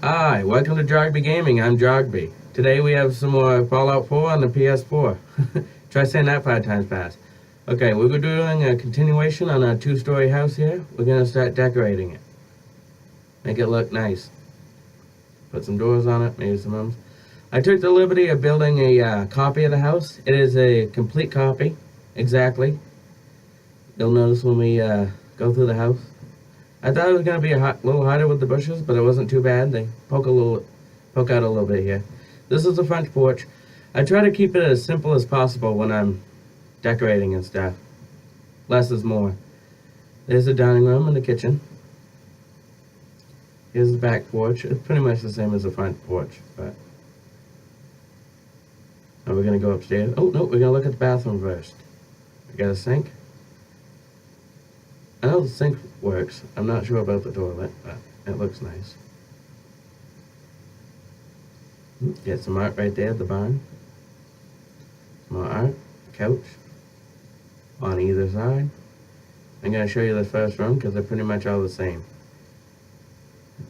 Hi, welcome to Jogby Gaming. I'm Jogby. Today we have some more Fallout 4 on the PS4. Try saying that 5 times fast. Okay, we're doing a continuation on our two-story house here. We're gonna start decorating it. Make it look nice. Put some doors on it, maybe some rooms. I took the liberty of building a copy of the house. It is a complete copy, exactly. You'll notice when we go through the house. I thought it was gonna be a little harder with the bushes, but it wasn't too bad. They poke out a little bit here. This is the front porch. I try to keep it as simple as possible when I'm decorating and stuff. Less is more. There's the dining room and the kitchen. Here's the back porch. It's pretty much the same as the front porch, but now we're gonna go upstairs. Oh no, we're gonna look at the bathroom first. We got a sink. I know the sink works. I'm not sure about the toilet, but it looks nice. Get some art right there at the barn. More art, couch on either side. I'm going to show you the first room because they're pretty much all the same.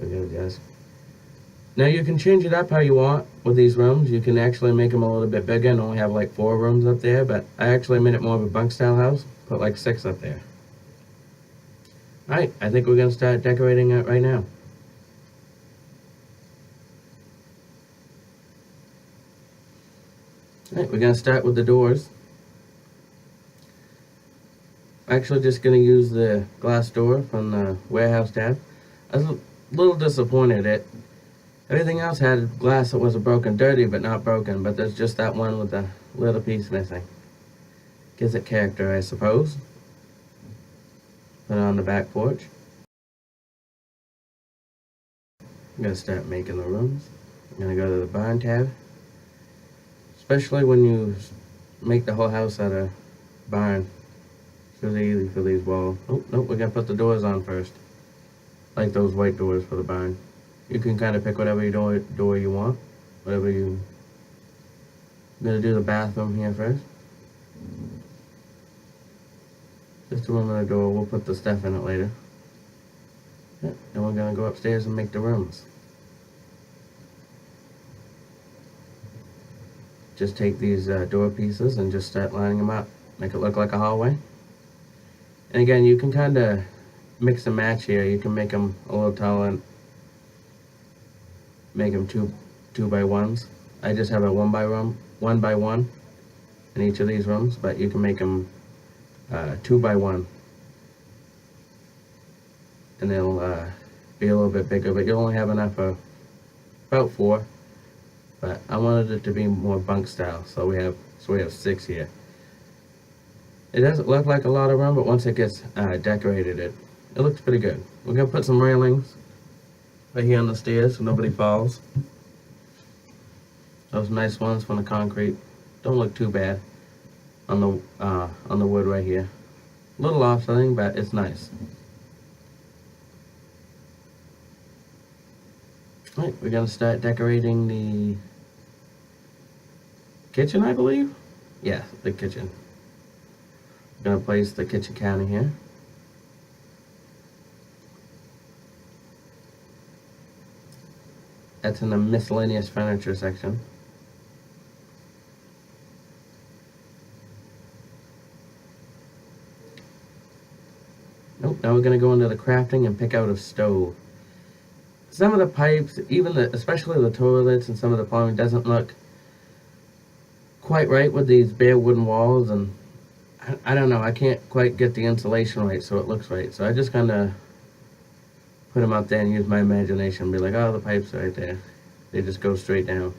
We got a desk. Now you can change it up how you want with these rooms. You can actually make them a little bit bigger and only have like 4 rooms up there, but I actually made it more of a bunk style house. Put like 6 up there. Alright, I think we're going to start decorating it right now. Alright, we're going to start with the doors. I'm actually just going to use the glass door from the warehouse tab. I was a little disappointed. Everything else had glass that wasn't broken, dirty but not broken, but there's just that one with the little piece missing. Gives it character, I suppose. Put it on the back porch. I'm going to start making the rooms. I'm going to go to the barn tab. Especially when you make the whole house out of barn. It's really easy for these walls. Oh, nope, we're going to put the doors on first. Like those white doors for the barn. You can kind of pick whatever door you want. Whatever you... I'm going to do the bathroom here first. Just a room and a door. We'll put the stuff in it later. Yeah, then we're going to go upstairs and make the rooms. Just take these door pieces and just start lining them up. Make it look like a hallway. And again, you can kind of mix and match here. You can make them a little taller and make them two by ones. I just have a one by one in each of these rooms, but you can make them 2 by 1. And they'll be a little bit bigger, but you'll only have enough for about 4. But I wanted it to be more bunk style, so we have 6 here. It doesn't look like a lot of room, but once it gets decorated, it looks pretty good. We're gonna put some railings right here on the stairs so nobody falls. Those nice ones from the concrete don't look too bad on the wood right here. A little off-setting, but it's nice. Alright, we're gonna start decorating the kitchen, I believe? Yeah, the kitchen. We're gonna place the kitchen counter here. That's in the miscellaneous furniture section. Nope, now we're gonna go into the crafting and pick out a stove. Some of the pipes, especially the toilets and some of the plumbing doesn't look quite right with these bare wooden walls, and I don't know, I can't quite get the insulation right so it looks right. So I just kind of put them out there and use my imagination and be like, oh, the pipes are right there. They just go straight down.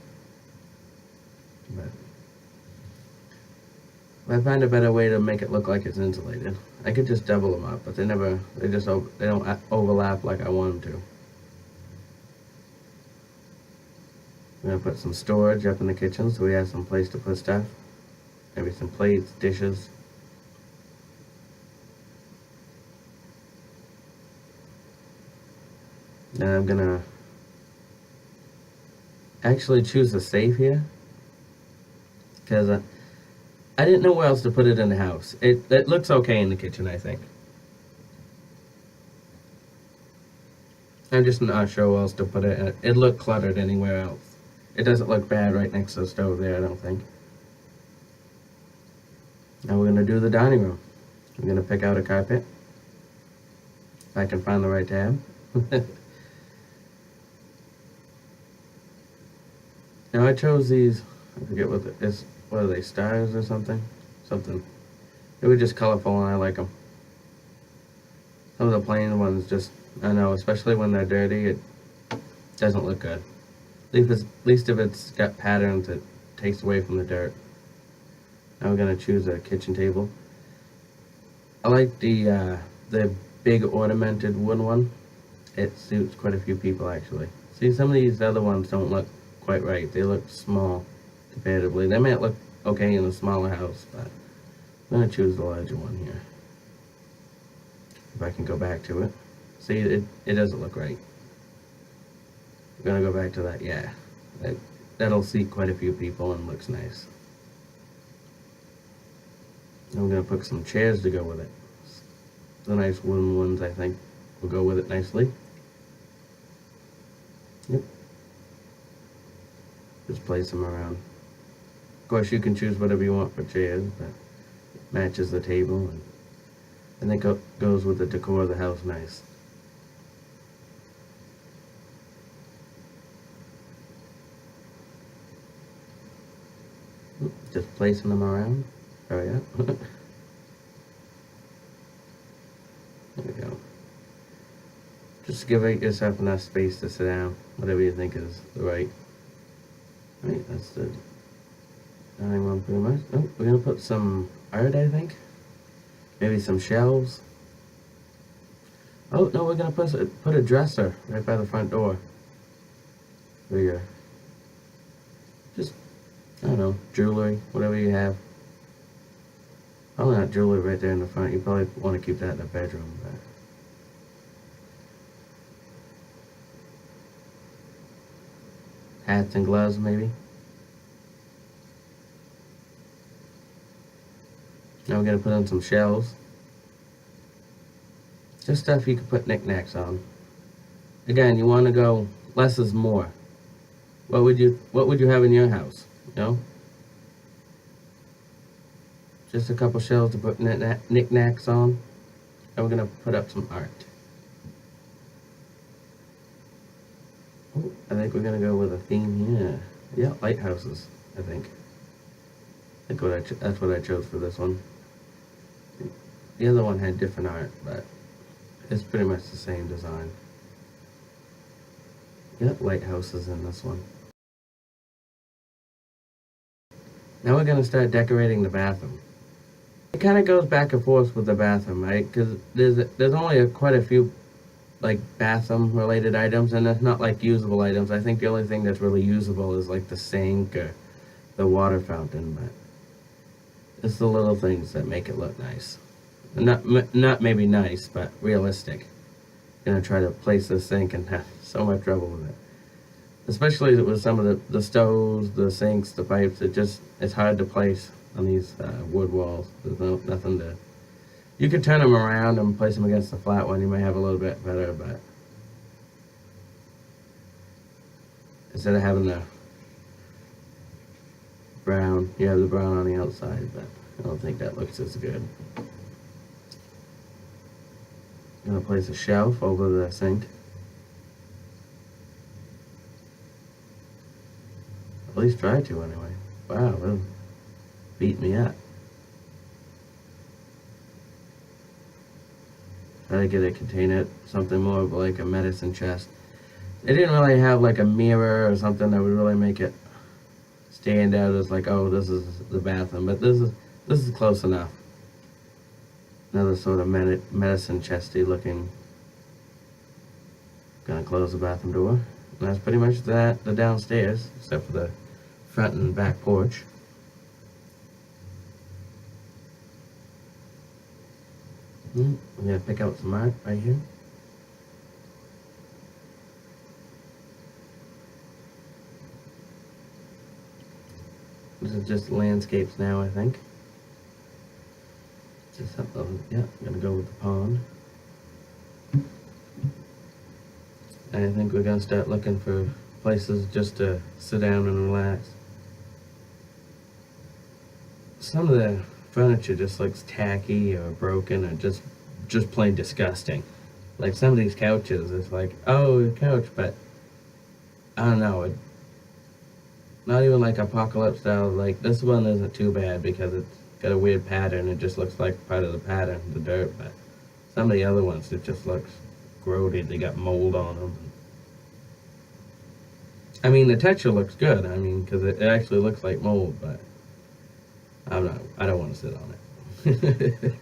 But if I find a better way to make it look like it's insulated, I could just double them up, but they don't overlap like I want them to. I'm gonna put some storage up in the kitchen so we have some place to put stuff. Maybe some plates, dishes. Then I'm gonna actually choose the safe here because I didn't know where else to put it in the house. It looks okay in the kitchen, I think. I'm just not sure where else to put it. It looked cluttered anywhere else. It doesn't look bad right next to the stove there, I don't think. Now we're gonna do the dining room. I'm gonna pick out a carpet. If I can find the right tab. Now I chose these, I forget what are they, stars or something? Something. They were just colorful and I like them. Some of the plain ones just, I know, especially when they're dirty, it doesn't look good. At least if it's got patterns, it takes away from the dirt. Now we're gonna choose a kitchen table. I like the big ornamented wood one. It suits quite a few people actually. See, some of these other ones don't look quite right. They look small comparatively. They might look okay in a smaller house, but I'm gonna choose the larger one here. If I can go back to it. See, it doesn't look right. We're gonna go back to that, yeah. That'll seat quite a few people and looks nice. And I'm gonna put some chairs to go with it. The nice wooden ones, I think, will go with it nicely. Yep. Just place them around. Of course, you can choose whatever you want for chairs, but it matches the table, and I think it goes with the decor of the house nice. Just placing them around. Hurry up. There we go. Just give yourself enough space to sit down, whatever you think is the right. Right, that's the dining room pretty much. Oh, we're gonna put some art, I think. Maybe some shelves. Oh no, we're gonna put a dresser right by the front door. For your, just, I don't know, jewelry, whatever you have. Probably not jewelry right there in the front. You probably want to keep that in the bedroom. But hats and gloves, maybe. Now we're gonna put on some shelves. Just stuff you can put knickknacks on. Again, you want to go less is more. What would you have in your house? You know? Just a couple shelves to put knickknacks on. And we're gonna put up some art. Oh, I think we're gonna go with a theme here. Yeah, lighthouses, I think. That's what I chose for this one. The other one had different art, but it's pretty much the same design. Yep, lighthouses in this one. Now we're gonna start decorating the bathroom. It kind of goes back and forth with the bathroom, right? Because there's only quite a few like bathroom related items, and it's not like usable items. I think the only thing that's really usable is like the sink or the water fountain, but it's the little things that make it look nice. Not maybe nice, but realistic. I'm gonna try to place this sink and have so much trouble with it. Especially with some of the stoves, the sinks, the pipes. It's hard to place on these wood walls. There's nothing to. You could turn them around and place them against the flat one. You might have a little bit better, but instead of having the brown, you have the brown on the outside, but I don't think that looks as good. I'm gonna place a shelf over the sink. At least try to anyway. Wow, that'll beat me up. Try to get a container, something more of like a medicine chest. It didn't really have like a mirror or something that would really make it stand out as like, oh, this is the bathroom. But this is close enough. Another sort of medicine chesty looking. Gonna close the bathroom door. And that's pretty much the downstairs, except for the front and back porch. We're gonna pick out some art right here. This is just landscapes now, I think. Just yeah, I'm gonna go with the pond. I think we're gonna start looking for places just to sit down and relax. Some of the furniture just looks tacky or broken or just plain disgusting. Like some of these couches, it's like, oh, a couch, but I don't know. Not even like apocalypse style. Like this one isn't too bad because it's got a weird pattern. It just looks like part of the pattern, the dirt. But some of the other ones, it just looks grody. They got mold on them. I mean, the texture looks good. I mean, because it actually looks like mold, but I don't want to sit on it.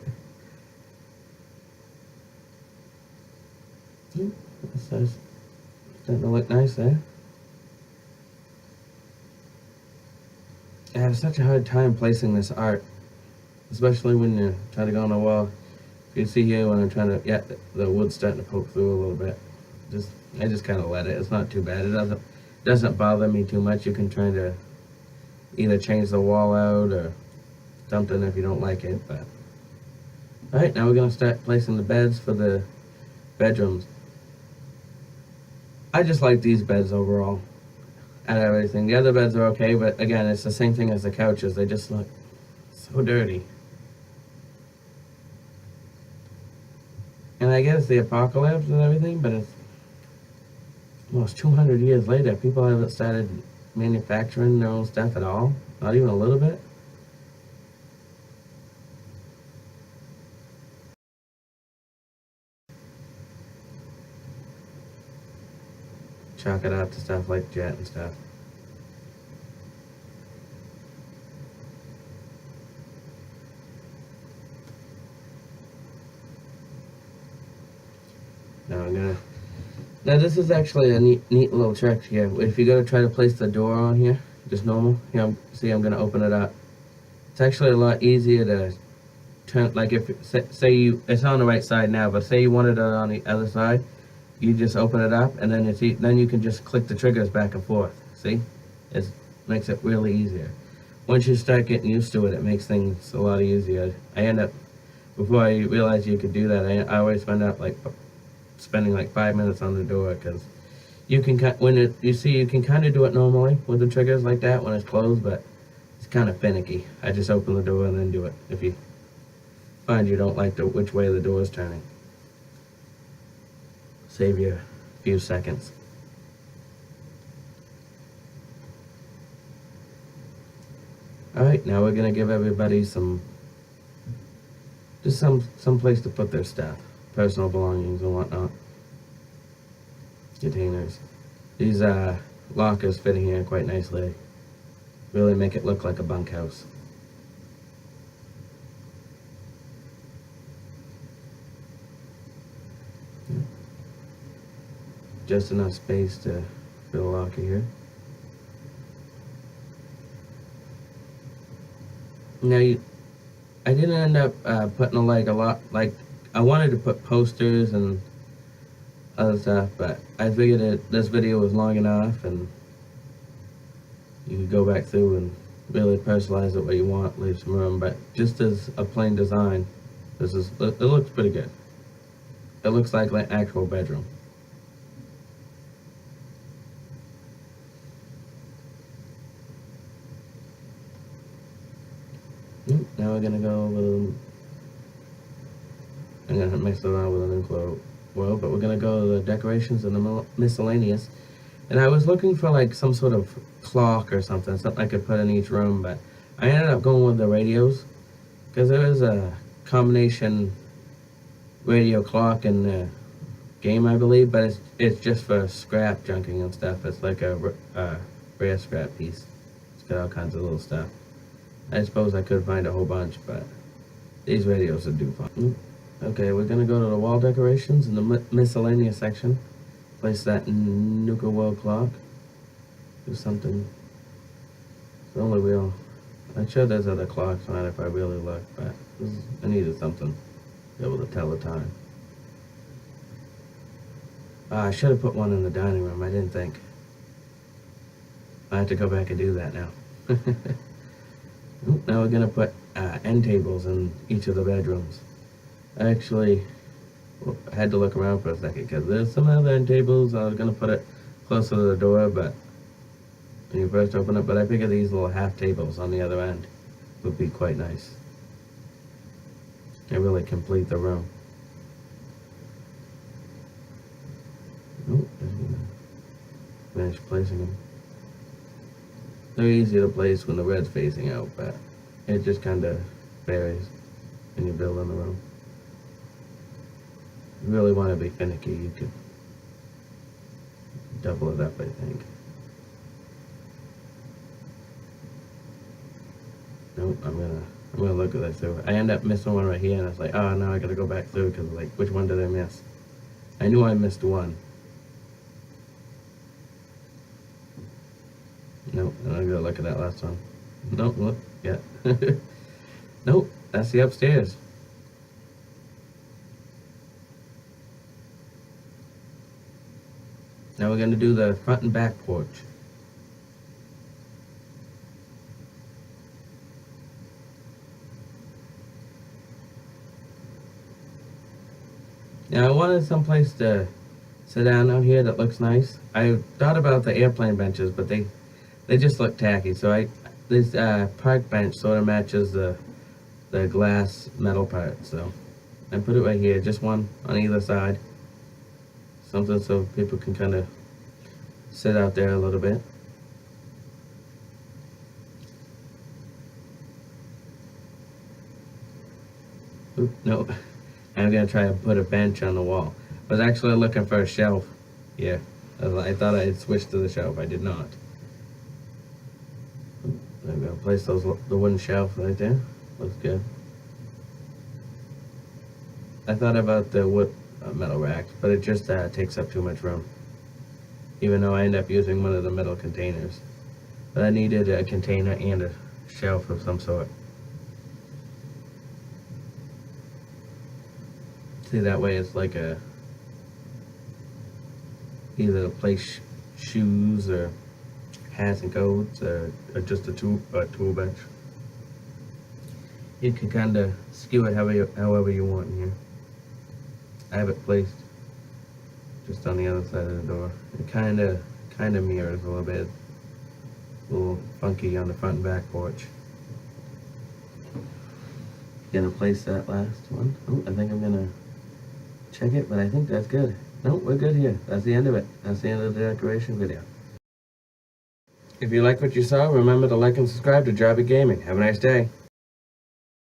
This is starting to look nice there. I have such a hard time placing this art, especially when you try to go on the wall. You can see here when I'm trying to, yeah, the wood's starting to poke through a little bit. I just kind of let it. It's not too bad. It doesn't bother me too much. You can try to either change the wall out or something if you don't like it. But all right, now we're gonna start placing the beds for the bedrooms. I just like these beds overall. Out of everything. The other beds are okay, but again, it's the same thing as the couches. They just look so dirty. And I guess the apocalypse and everything, but it's almost 200 years later. People haven't started manufacturing their own stuff at all. Not even a little bit. Chalk it out to stuff like jet and stuff. Now this is actually a neat little trick here. If you go to try to place the door on here, just normal, here, see I'm gonna open it up. It's actually a lot easier to turn, like if, say you, it's on the right side now, but say you wanted it on the other side, you just open it up and then then you can just click the triggers back and forth. See? It makes it really easier. Once you start getting used to it, it makes things a lot easier. I end up, before I realized you could do that, I always end up like spending like 5 minutes on the door because you can you can kind of do it normally with the triggers like that when it's closed, but it's kind of finicky. I just open the door and then do it if you find you don't like which way the door is turning. Save you a few seconds. Alright, now we're gonna give everybody some place to put their stuff. Personal belongings and whatnot. Containers. These lockers fit in here quite nicely. Really make it look like a bunkhouse. Just enough space to fit a locker here. Now I didn't end up putting a lot, like I wanted to put posters and other stuff, but I figured this video was long enough and you could go back through and really personalize it what you want, leave some room, but just as a plain design, it looks pretty good. It looks like an actual bedroom. Now we're gonna go with I'm gonna mix it around with an inflow world, but we're gonna go to the decorations and the miscellaneous. And I was looking for like some sort of clock or something I could put in each room, but I ended up going with the radios because there is a combination radio clock in the game, I believe, but it's just for scrap junking and stuff. It's like a rare scrap piece. It's got all kinds of little stuff. I suppose I could find a whole bunch, but these radios would do fun. Okay, we're gonna go to the wall decorations in the miscellaneous section. Place that Nuka World clock. Do something. It's the only real. I'm sure there's other clocks on it if I really look, but I needed something to be able to tell the time. I should have put one in the dining room. I didn't think. I have to go back and do that now. Now we're gonna put end tables in each of the bedrooms. Actually, Well, I had to look around for a second because there's some other end tables. I was gonna put it closer to the door, but when you first open it, but I figured these little half tables on the other end would be quite nice. They really complete the room. Oh, finish placing them. They're easy to place when the red's facing out, but it just kind of varies when you build in the room. If you really want to be finicky, you could double it up, I think. Nope, I'm gonna look at this through. I end up missing one right here, and I was like, oh no, I gotta go back through because like, which one did I miss? I knew I missed one. Nope, and I'm gonna look at that last one. Nope, look, yeah. Nope, that's the upstairs. Now we're gonna do the front and back porch. Now I wanted some place to sit down out here that looks nice. I thought about the airplane benches, but they just look tacky. So this park bench sort of matches the glass metal part. So I put it right here, just one on either side. Something so people can kind of sit out there a little bit. Oop, no. I'm gonna try to put a bench on the wall. I was actually looking for a shelf. Yeah, I thought I had switched to the shelf. I did not. I'm gonna place the wooden shelf right there. Looks good. I thought about the wood metal racks, but it just takes up too much room. Even though I end up using one of the metal containers, but I needed a container and a shelf of some sort. See, that way it's like either to place shoes or hats and coats or just a tool bench. You can kind of skew it however you want in here. I have it placed just on the other side of the door. It kind of mirrors a little bit. A little funky on the front and back porch. Gonna place that last one. Oh, I think I'm gonna check it, but I think that's good. Nope, we're good here. That's the end of it. That's the end of the decoration video. If you like what you saw, remember to like and subscribe to Jobby Gaming. Have a nice day.